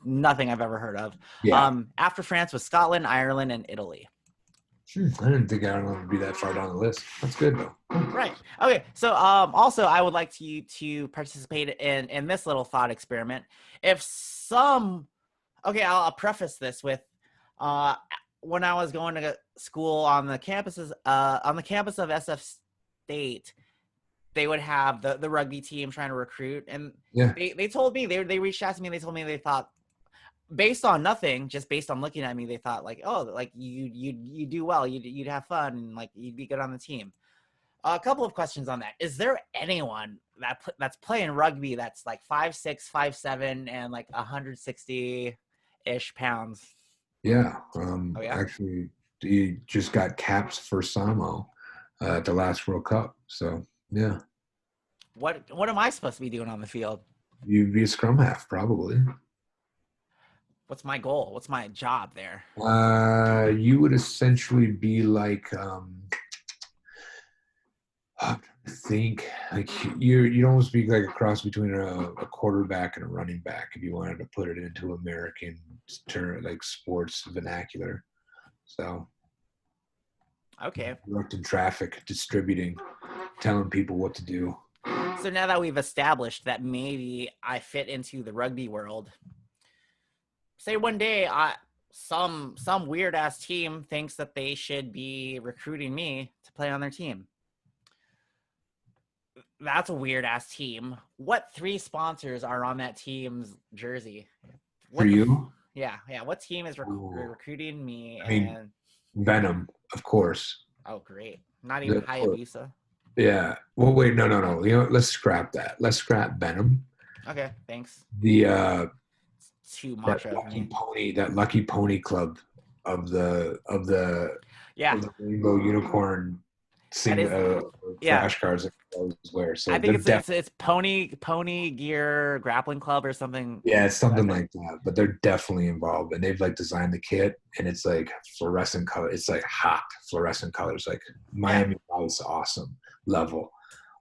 nothing I've ever heard of. yeah. After France was Scotland, Ireland, and Italy. I didn't think Ireland would be that far down the list. That's good though. Right. Okay. So also I would like you to participate in this little thought experiment. If some okay, I'll preface this with uh when I was going to school on the campus of SF State, they would have the rugby team trying to recruit, and Yeah, they told me they reached out to me and they told me they thought, based on nothing, just based on looking at me, they thought like, oh, like you do well, you'd have fun, and like you'd be good on the team. A couple of questions on that. Is there anyone that's playing rugby that's like 5'6", 5'7", and like 160-ish pounds? yeah. Oh yeah. Actually, he just got caps for Samo at the last World Cup. So yeah, What am I supposed to be doing on the field? you'd be a scrum half probably. What's my goal? What's my job there? You would essentially be like I'm trying to think like you'd almost be like a cross between a quarterback and a running back if you wanted to put it into American term like sports vernacular. So Okay. directing traffic, distributing, telling people what to do. So now that we've established that maybe I fit into the rugby world, say one day some weird ass team thinks that they should be recruiting me to play on their team. That's a weird ass team. What 3 sponsors are on that team's jersey? For What the? you? Yeah, yeah. What team is Ooh, recruiting me? I mean, And Venom, of course. oh, great. Not even Of course. Hayabusa. Yeah. Well, wait, no, no, no. You know, what? Let's scrap that. Let's scrap Venom. Okay, thanks. The It's too macho for me. that lucky pony club of the of the Yeah, of the rainbow unicorn that is. Yeah, flashcards that I always wear. I So think they're it's Pony Gear Grappling Club or something yeah, it's to that something effect. like that. But they're definitely involved, and they've like designed the kit, and it's like fluorescent color. It's like hot fluorescent colors, like Yeah, Miami Vice, awesome level.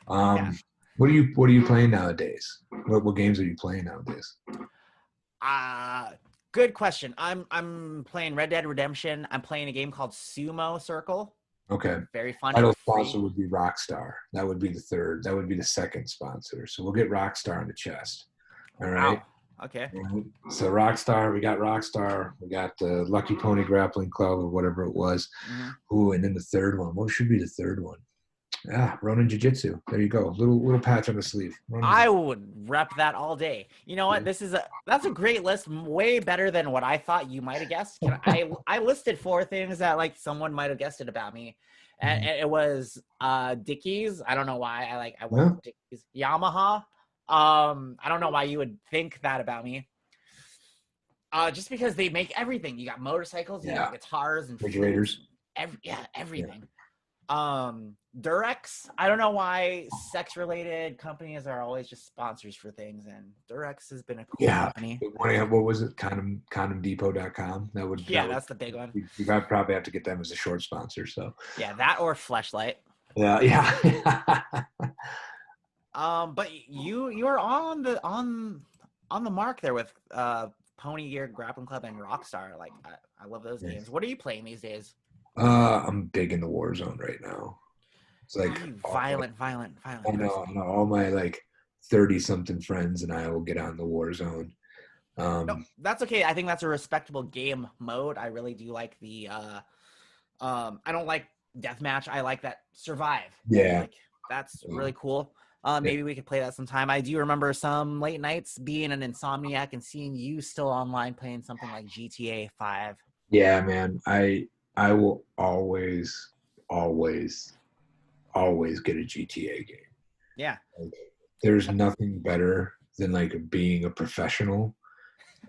yeah. What are you playing nowadays? What games are you playing nowadays? Uh Good question. I'm playing Red Dead Redemption. I'm playing a game called Sumo Circle. Okay. Very fun Title and sponsor free. would be Rockstar. That would be the third. That would be the second sponsor. So we'll get Rockstar on the chest. All right. Wow. Okay. So Rockstar, we got Rockstar, we got the Lucky Pony Grappling Club or whatever it was. Hmm. Ooh, and then the third one. What should be the third one? Ah, Ronin Jiu Jitsu. There you go. Little patch on the sleeve. Ronin I Jiu-Jitsu. would rep that all day. You know what? That's a great list. Way better than what I thought you might have guessed. I listed 4 things that like someone might have guessed it about me. And it was Dickies. I don't know why I went Huh? with Dickies. Yamaha. I don't know why you would think that about me. Just because they make everything. You got motorcycles, you got Yeah. guitars and flutes, Refrigerators. Yeah. everything. Durex. I don't know why sex-related companies are always just sponsors for things, and Durex has been a cool Yeah. company. What was it? Condomdepot.com. Yeah, that's the big one. We probably have to get them as a short sponsor. So Yeah, that or Fleshlight. yeah, yeah. But you are on the mark there with Pony Gear Grappling Club and Rockstar. Like I love those Yes. games. What are you playing these days? I'm big in the war zone right now. It's like You all violent I person. know all my like 30 something friends and I will get on the war zone. No, Um, that's okay. I think that's a respectable game mode. I really do like the I don't like deathmatch. I like that survive. yeah, Like that's uh, really cool. yeah, Maybe we could play that sometime. I do remember some late nights being an insomniac and seeing you still online playing something like GTA 5. yeah, man. I will always, always get a GTA game. Yeah. Like, there's nothing better than like being a professional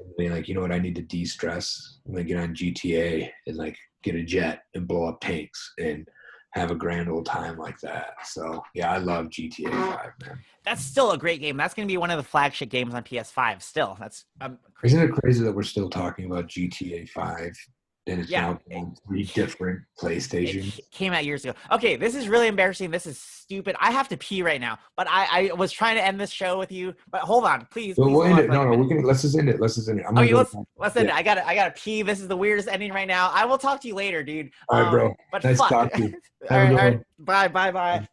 and being like, you know what, I need to de-stress. I'm gonna get on GTA and like get a jet and blow up tanks and have a grand old time like that. So yeah, I love GTA 5, man. That's still a great game. That's going to be one of the flagship games on PS5 still. That's Isn't crazy. it crazy that we're still talking about GTA 5 and it's Yeah. now been on 3 different It PlayStations? came out years ago. Okay, this is really embarrassing. This is stupid. I have to pee right now, but I was trying to end this show with you. But hold on, So please we'll hold end on it. for like No, a no, we minute. can let's just end it. Let's just end it. I'm gonna Okay, go let's end yeah. it. I gotta pee. This is the weirdest ending right now. I will talk to you later, dude. All right, bro. But Nice fuck. talking to you. Have a All good right. one. Bye.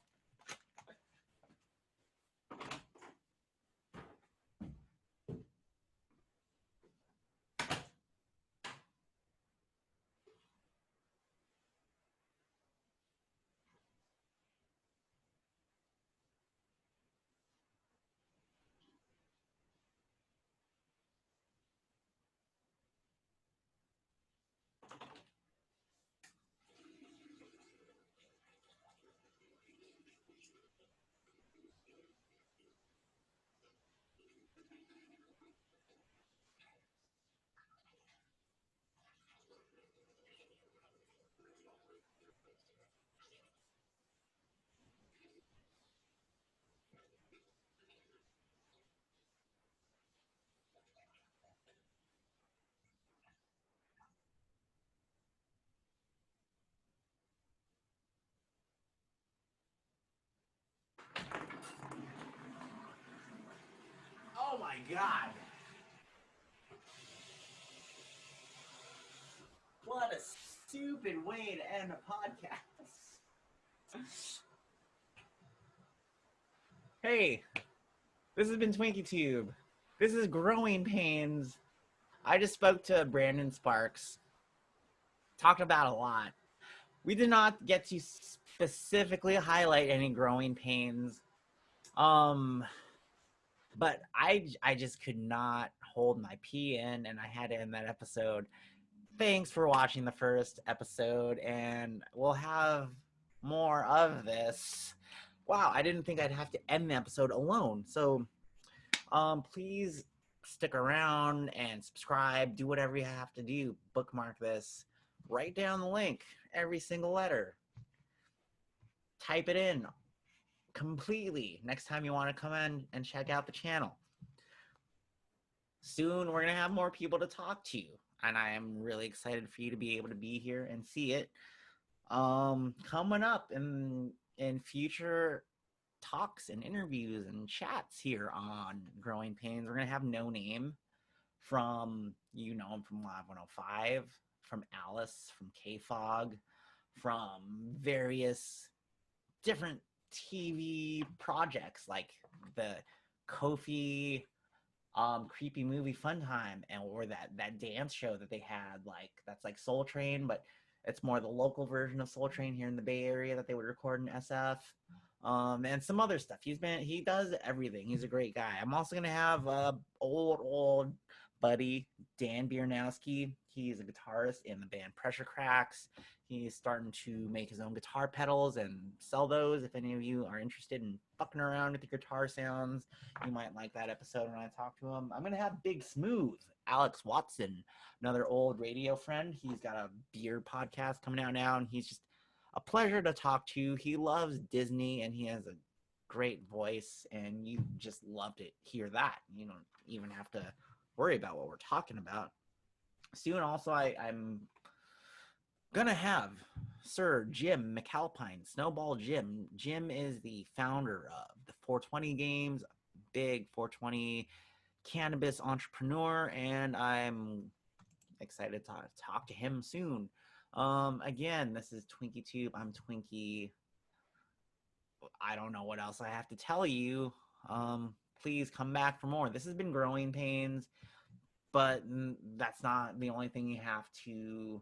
Oh my god. What a stupid way to end a podcast. Hey, this has been Twinkie Tube. This is Growing Pains. I just spoke to Brandon Sparks. Talked about a lot. We did not get to specifically highlight any growing pains Um, but I just could not hold my pee in, and I had to end that episode. Thanks for watching the first episode, and we'll have more of this. Wow, I didn't think I'd have to end the episode alone. So, please stick around and subscribe. Do whatever you have to do. Bookmark this. Write down the link. Every single letter. Type it in completely next time you want to come in and check out the channel. Soon we're going to have more people to talk to, and I am really excited for you to be able to be here and see it. Coming up in future talks and interviews and chats here on Growing Pains, we're going to have No Name from, you know him from Live 105, from Alice, from K-Fog, from various different TV projects like the Kofi creepy movie Fun Time, and or that dance show that they had, like that's like Soul Train, but it's more the local version of Soul Train here in the Bay Area that they would record in SF. And some other stuff. He does everything. He's a great guy. I'm also gonna have old buddy Dan Biernowski. He's a guitarist in the band Pressure Cracks. He's starting to make his own guitar pedals and sell those. If any of you are interested in fucking around with the guitar sounds, you might like that episode when I talk to him. I'm going to have Big Smooth, Alex Watson, another old radio friend. He's got a beer podcast coming out now, and he's just a pleasure to talk to. He loves Disney, and he has a great voice, and you just love to hear that. You don't even have to worry about what we're talking about. Soon, also, I'm gonna have Sir Jim McAlpine, Snowball Jim. Jim is the founder of the 420 games, big 420 cannabis entrepreneur, and I'm excited to talk to him soon. Again, this is Twinkie Tube. I'm Twinkie. I don't know what else I have to tell you. Please come back for more. This has been Growing Pains, but that's not the only thing you have to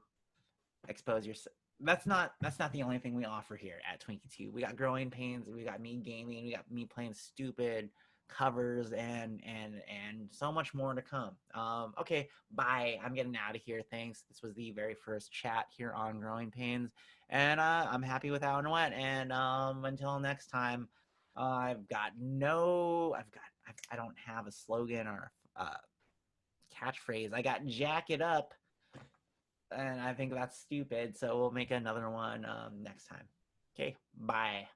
expose yourself. That's not the only thing we offer here at Twinkie Tube. We got Growing Pains, we got me gaming, we got me playing stupid covers, and so much more to come. Okay, bye. I'm getting out of here. Thanks. This was the very first chat here on Growing Pains, and I'm happy with how it went. And until next time, I don't have a slogan or catchphrase. I got jack it up, and I think that's stupid. So we'll make another one next time. Okay, bye.